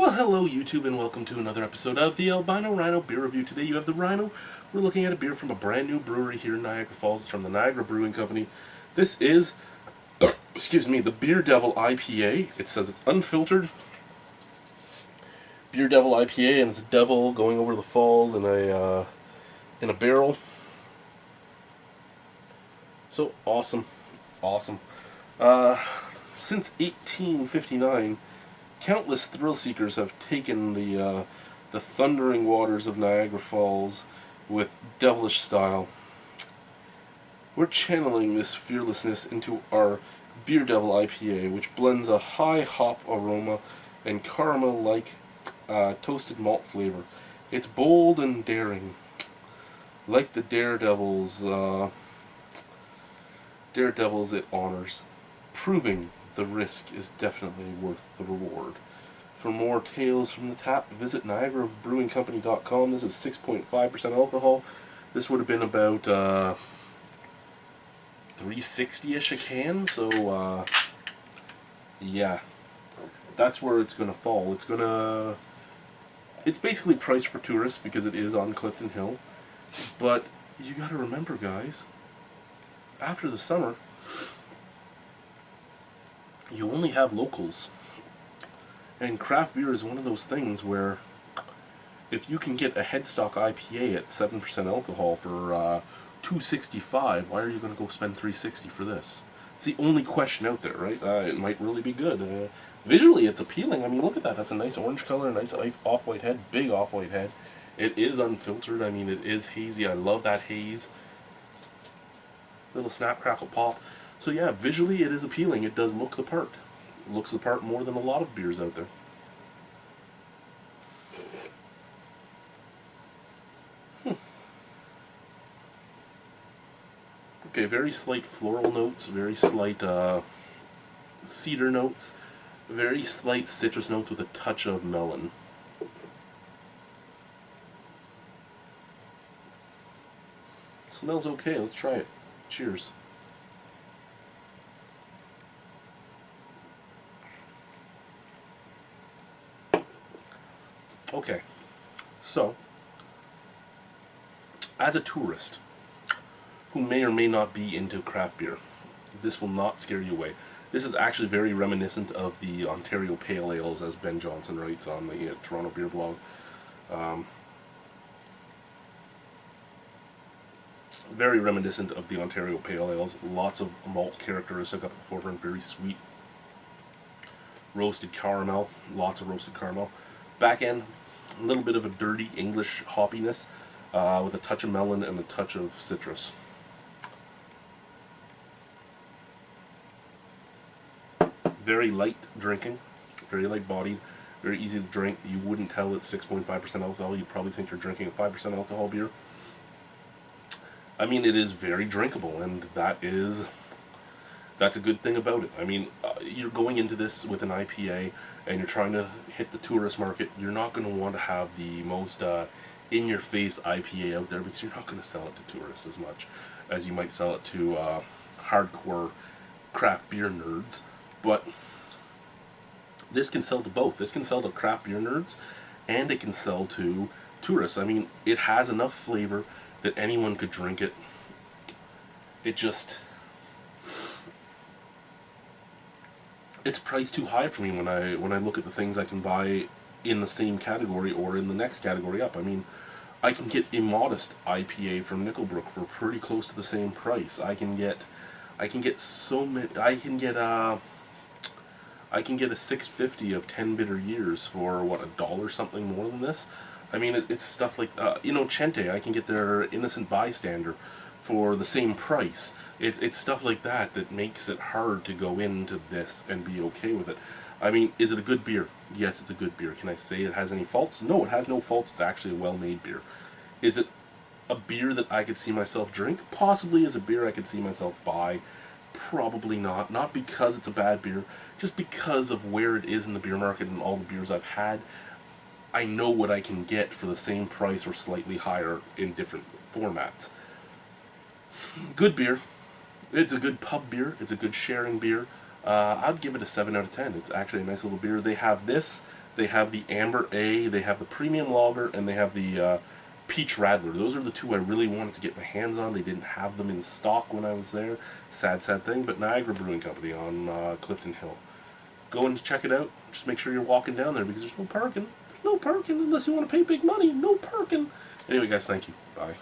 Well, hello YouTube, and welcome to another episode of the Albino Rhino Beer Review. Today you have the Rhino. We're looking at a beer from a brand new brewery here in Niagara Falls. It's from the Niagara Brewing Company. This is, excuse me, the Beer Devil IPA. It says it's unfiltered. Beer Devil IPA, and it's a devil going over the falls in a barrel. So awesome, awesome. Since 1859. Countless thrill seekers have taken the thundering waters of Niagara Falls with devilish style. We're channeling this fearlessness into our Beer Devil IPA, which blends a high hop aroma and caramel-like toasted malt flavor. It's bold and daring, like the daredevils it honors, proving the risk is definitely worth the reward. For more tales from the tap, visit NiagaraBrewingCompany.com. This is 6.5% alcohol. This would have been about $3.60-ish a can, so yeah, that's where it's gonna fall. It's basically priced for tourists because it is on Clifton Hill, but you gotta remember, guys, after the summer, you only have locals. And craft beer is one of those things where if you can get a headstock IPA at 7% alcohol for $2.65, why are you going to go spend $3.60 for this? It's the only question out there, right? It might really be good. Visually, it's appealing. I mean, look at that. That's a nice orange color, nice off-white head, big off-white head. It is unfiltered. I mean, it is hazy. I love that haze. Little snap, crackle, pop. So yeah, visually it is appealing. It does look the part. It looks the part more than a lot of beers out there. Okay, very slight floral notes, very slight cedar notes, very slight citrus notes with a touch of melon. Smells okay. Let's try it. Cheers. Okay, so, as a tourist who may or may not be into craft beer, this will not scare you away. This is actually very reminiscent of the Ontario Pale Ales, as Ben Johnson writes on the Toronto Beer Blog. Very reminiscent of the Ontario Pale Ales. Lots of malt characteristic up at the forefront, very sweet. Roasted caramel, lots of roasted caramel. Back end, a little bit of a dirty English hoppiness with a touch of melon and a touch of citrus. Very light drinking, very light bodied, very easy to drink. You wouldn't tell it's 6.5% alcohol. You'd probably think you're drinking a 5% alcohol beer. I mean, it is very drinkable, and that's a good thing about it. I mean, you're going into this with an IPA and you're trying to hit the tourist market. You're not going to want to have the most in-your-face IPA out there because you're not going to sell it to tourists as much as you might sell it to hardcore craft beer nerds. But this can sell to both. This can sell to craft beer nerds and it can sell to tourists. I mean, it has enough flavor that anyone could drink it. It's priced too high for me when I look at the things I can buy in the same category or in the next category up. I mean, I can get a modest IPA from Nickelbrook for pretty close to the same price. I can get so many. I can get a 650 of 10 bitter years for what, $1 something more than this. I mean, it's stuff like Chente. I can get their Innocent Bystander for the same price. It's stuff like that that makes it hard to go into this and be okay with it. I mean, is it a good beer? Yes, it's a good beer. Can I say it has any faults? No, it has no faults. It's actually a well-made beer. Is it a beer that I could see myself drink? Possibly. Is a beer I could see myself buy? Probably not. Not because it's a bad beer, just because of where it is in the beer market and all the beers I've had. I know what I can get for the same price or slightly higher in different formats. Good beer. It's a good pub beer. It's a good sharing beer. I'd give it a 7 out of 10. It's actually a nice little beer. They have this. They have the Amber A, they have the Premium Lager, and they have the Peach Radler. Those are the two I really wanted to get my hands on. They didn't have them in stock when I was there. Sad, sad thing. But Niagara Brewing Company on Clifton Hill. Go and check it out. Just make sure you're walking down there because there's no parking. There's no parking unless you want to pay big money. No parking. Anyway, guys, thank you. Bye.